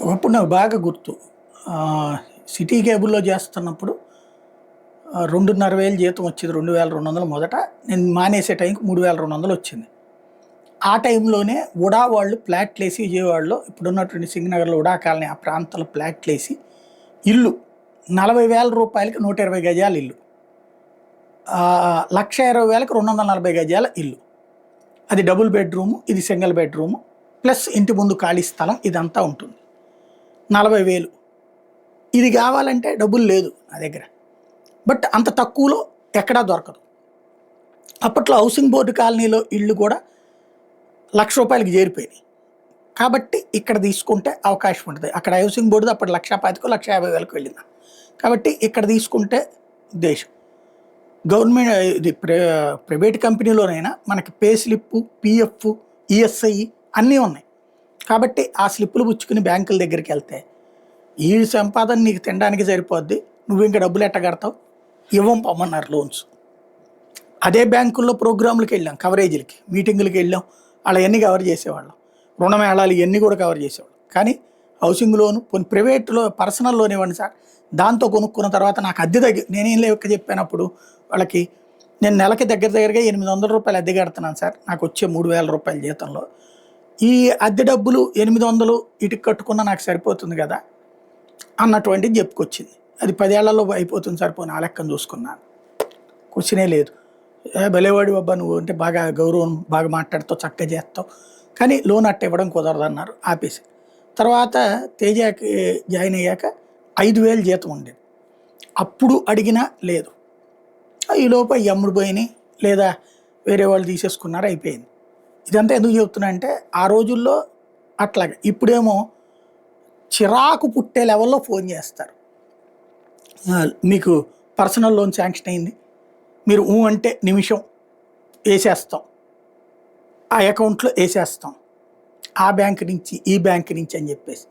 ఒకప్పుడు నాకు బాగా గుర్తు. సిటీ కేబుల్‌లో చేస్తున్నప్పుడు 2,500 జీతం వచ్చేది. 2,200 మొదట. నేను మానేసే టైంకి 3,200 వచ్చింది. ఆ టైంలోనే ఉడా వాళ్ళు ఫ్లాట్‌లేసి విజయవాడలో ఇప్పుడున్నటువంటి సింగనగర్‌లో ఉడా కాలనీ ఆ ప్రాంతంలో ఫ్లాట్‌లేసి ఇల్లు రూ. 40,000కి 120 గజాల ఇల్లు. 1,20,000కి 240 గజాల ఇల్లు. అది డబుల్ బెడ్‌రూము, ఇది సింగిల్ బెడ్‌రూము ప్లస్ ఇంటి ముందు ఖాళీ స్థలం ఇదంతా ఉంటుంది. 40,000 ఇది కావాలంటే డబ్బులు లేదు నా దగ్గర. బట్ అంత తక్కువలో ఎక్కడా దొరకదు. అప్పట్లో హౌసింగ్ బోర్డు కాలనీలో ఇళ్ళు కూడా రూ. 1,00,000కి చేరిపోయినాయి. కాబట్టి ఇక్కడ తీసుకుంటే అవకాశం ఉంటుంది. అక్కడ హౌసింగ్ బోర్డుది అప్పుడు 1,25,000కో 1,50,000కో వెళ్ళింది. కాబట్టి ఇక్కడ తీసుకుంటే ఉద్దేశం. గవర్నమెంట్ ఇది ప్రైవేట్ కంపెనీలోనైనా మనకి పే స్లిప్పు, పిఎఫ్, ఈఎస్ఐ అన్నీ ఉన్నాయి. కాబట్టి ఆ స్లిప్పులు పుచ్చుకుని బ్యాంకుల దగ్గరికి వెళ్తే ఈ సంపాదన నీకు తినడానికి సరిపోద్ది, నువ్వు ఇంకా డబ్బులు ఎట్ట కడతావు, ఇవ్వం పొమ్మన్నారు లోన్స్. అదే బ్యాంకుల్లో ప్రోగ్రాములకి వెళ్ళాం, కవరేజీలకి, మీటింగులకి వెళ్ళాం, వాళ్ళు ఎన్ని కవర్ చేసేవాళ్ళం, రుణమేళాలు ఇవన్నీ కూడా కవర్ చేసేవాళ్ళం. కానీ హౌసింగ్ లోను కొన్ని ప్రైవేట్లో పర్సనల్ లోన్ ఇవ్వండి సార్, దాంతో కొనుక్కున్న తర్వాత నాకు అద్దె నేనేం లేక చెప్పినప్పుడు వాళ్ళకి నేను నెలకి దగ్గరగా రూ. 800 అద్దె కడుతున్నాను సార్, నాకు వచ్చే 3,000 రూపాయల జీతంలో ఈ అద్దె డబ్బులు 800 ఇటుకు కట్టుకున్న నాకు సరిపోతుంది కదా అన్నటువంటిది చెప్పుకొచ్చింది. అది 10 ఏళ్లలో అయిపోతుంది సార్, పోనీ ఆ లెక్కను చూసుకున్నాను. క్వశ్చనే లేదు. భలేవాడి బాబా నువ్వు అంటే బాగా గౌరవం, బాగా మాట్లాడుతావు, చక్కగా చేస్తావు, కానీ లోన్ అట్ట ఇవ్వడం కుదరదన్నారు, ఆపేసి. తర్వాత తేజకి జాయిన్ అయ్యాక 5,000 జీతం ఉండేది. అప్పుడు అడిగినా లేదు. ఈలోపు అవి అమ్ముడు పోయినాయి లేదా వేరే వాళ్ళు తీసేసుకున్నారు, అయిపోయింది. ఇదంతా ఎందుకు చెప్తున్నా అంటే ఆ రోజుల్లో అట్లాగే. ఇప్పుడేమో చిరాకు పుట్టే లెవెల్లో ఫోన్ చేస్తారు, మీకు పర్సనల్ లోన్ శాంక్షన్ అయింది, మీరు అంటే నిమిషం వేసేస్తాం, ఆ అకౌంట్లో వేసేస్తాం, ఆ బ్యాంక్ నుంచి ఈ బ్యాంక్ నుంచి అని చెప్పేసి.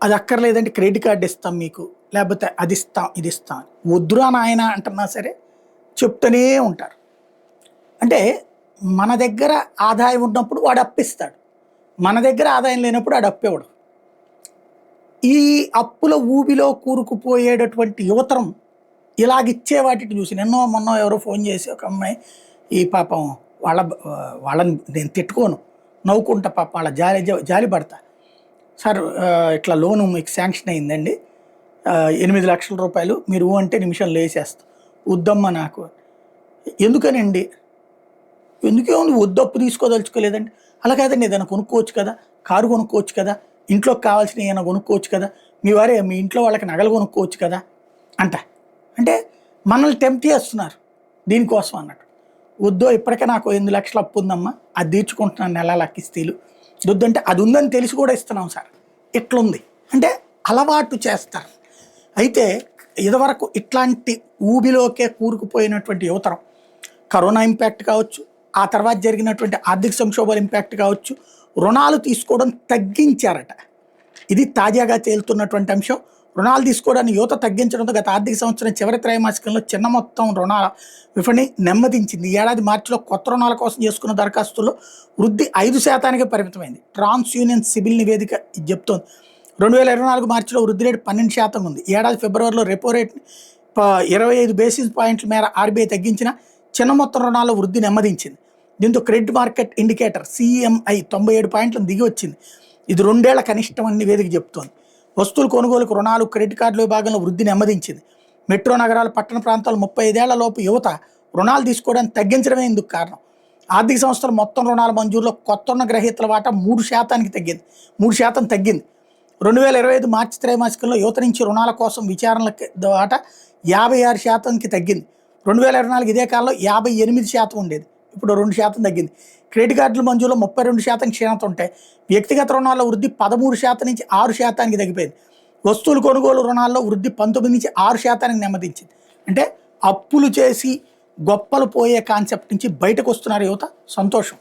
అది అక్కర్లేదంటే క్రెడిట్ కార్డు ఇస్తాం మీకు, లేకపోతే అది ఇస్తాం ఇది ఇస్తాం. వద్దురా నాయన అంటున్నా సరే చెప్తూనే ఉంటారు. అంటే మన దగ్గర ఆదాయం ఉన్నప్పుడు వాడు అప్పిస్తాడు, మన దగ్గర ఆదాయం లేనప్పుడు వాడు అప్పివ్వడు. ఈ అప్పుల ఊబిలో కూరుకుపోయేటటువంటి యువతరం ఇలాగిచ్చే వాటిని చూసి మొన్న ఎవరో ఫోన్ చేసి ఒక అమ్మాయి, ఈ పాపం వాళ్ళని నేను తిట్టుకోను, నవ్వుకుంటా, పాపం వాళ్ళ జాలి పడతా, సార్ ఇట్లా లోను మీకు శాంక్షన్ అయిందండి 8 లక్షల రూపాయలు, మీరు అంటే నిమిషంలో వేసేస్తాం. వద్దమ్మా నాకు. ఎందుకనండి? ఎందుకే ఉంది, వద్దు అప్పు తీసుకోదలుచుకోలేదండి. అలా కాదండి, ఏదైనా కొనుక్కోవచ్చు కదా, కారు కొనుక్కోవచ్చు కదా, ఇంట్లోకి కావాల్సిన ఏమైనా కొనుక్కోవచ్చు కదా, మీ ఇంట్లో వాళ్ళకి నగలు కొనుక్కోవచ్చు కదా అంటే మనల్ని టెంప్ట్ చేస్తున్నారు దీనికోసం అన్నట్టు. వద్దో ఇప్పటికే నాకు 8 లక్షలు అప్పు ఉందమ్మా, అది తీర్చుకుంటున్నాను నెల కిస్తీలు, వద్దంటే అది ఉందని తెలిసి కూడా ఇస్తున్నాం సార్, ఇట్లుంది అంటే అలవాటు చేస్తారు. అయితే ఇదివరకు ఇట్లాంటి ఊబిలోకే కూరుకుపోయినటువంటి యువతరం కరోనా ఇంపాక్ట్ కావచ్చు, ఆ తర్వాత జరిగినటువంటి ఆర్థిక సంక్షోభాల ఇంపాక్ట్ కావచ్చు, రుణాలు తీసుకోవడం తగ్గించారట. ఇది తాజాగా తేలుతున్నటువంటి అంశం. రుణాలు తీసుకోవడానికి యువత తగ్గించడంతో గత ఆర్థిక సంవత్సరం చివరి త్రైమాసికంలో చిన్న మొత్తం రుణాల విపణి నెమ్మదించింది. ఈ ఏడాది మార్చిలో కొత్త రుణాల కోసం చేసుకున్న దరఖాస్తుల్లో వృద్ధి 5%కే పరిమితమైంది. ట్రాన్స్ యూనియన్ సిబిల్ నివేదిక ఇది చెప్తోంది. 2024 మార్చిలో వృద్ధి రేటు 12% ఉంది. ఏడాది ఫిబ్రవరిలో రెపో రేట్ 25 బేసిస్ పాయింట్ల మేర ఆర్బీఐ తగ్గించిన చిన్న మొత్తం రుణాల్లో వృద్ధి నెమ్మదించింది. దీంతో క్రెడిట్ మార్కెట్ ఇండికేటర్ సిఎంఐ 97 పాయింట్లను దిగి వచ్చింది. ఇది 2 ఏళ్ల కనిష్టం అని నివేదిక చెబుతోంది. వస్తువుల కొనుగోలుకు రుణాలు, క్రెడిట్ కార్డుల విభాగంలో వృద్ధి నెమ్మదించింది. మెట్రో నగరాలు, పట్టణ ప్రాంతాలు 35 ఏళ్ల లోపు యువత రుణాలు తీసుకోవడానికి తగ్గించడమే ఇందుకు కారణం. ఆర్థిక సంవత్సరం మొత్తం రుణాల మంజూరులో కొత్త రుణ గ్రహీతల వాటా 3% తగ్గింది. 3% తగ్గింది. 2025 మార్చి త్రైమాసికంలో యువత నుంచి రుణాల కోసం విచారణల వాటా 56%కి తగ్గింది. 2024 ఇదే కాలంలో 58% ఉండేది, ఇప్పుడు 2% తగ్గింది. క్రెడిట్ కార్డుల మంజూరులో 32% క్షీణత ఉంటాయి. వ్యక్తిగత రుణాల్లో వృద్ధి 13% నుంచి 6%కి తగ్గిపోయింది. వస్తువులు కొనుగోలు రుణాల్లో వృద్ధి 19 నుంచి 6%కి నెమ్మదించింది. అంటే అప్పులు చేసి గొప్పలు పోయే కాన్సెప్ట్ నుంచి బయటకు వస్తున్నారు యువత, సంతోషం.